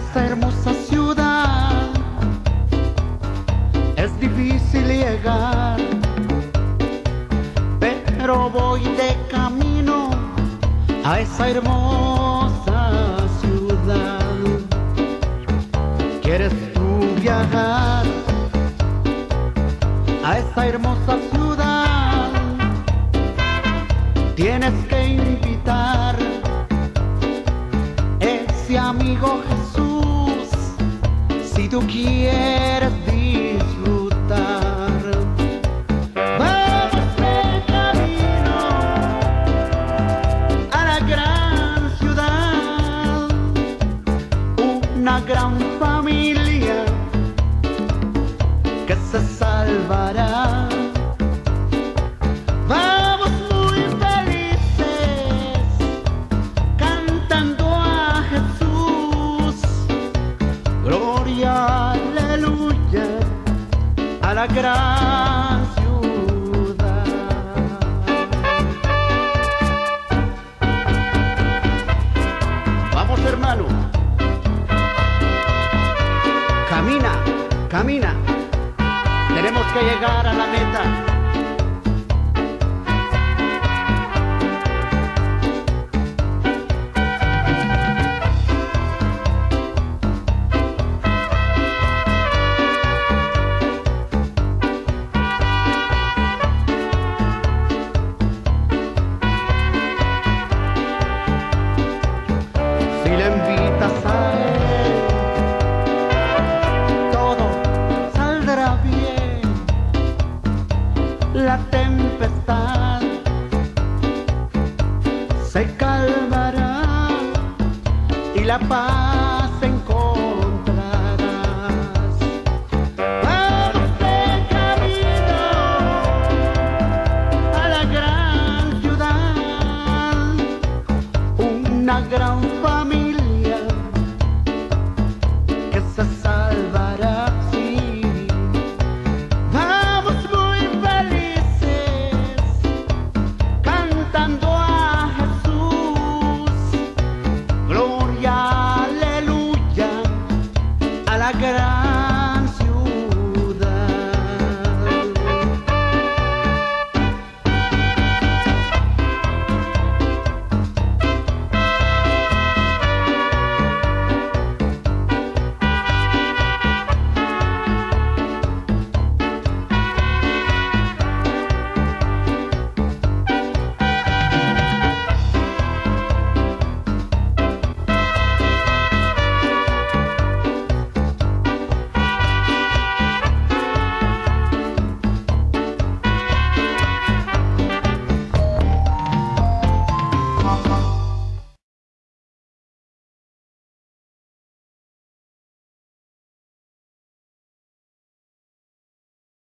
esa hermosa ciudad es difícil llegar, pero voy de camino a esa hermosa ciudad. ¿Quieres tú viajar a esa hermosa ciudad? Tienes que invitar ese amigo Jesús si tú quieres disfrutar. Vamos de camino a la gran ciudad, una gran familia que se salvará. Vamos muy felices cantando a Jesús, gloria, aleluya, a la gran ciudad. Vamos, hermano, camina, camina, tenemos que llegar a la meta. Si le invitas a él, todo saldrá bien. La tempestad se calmará y la paz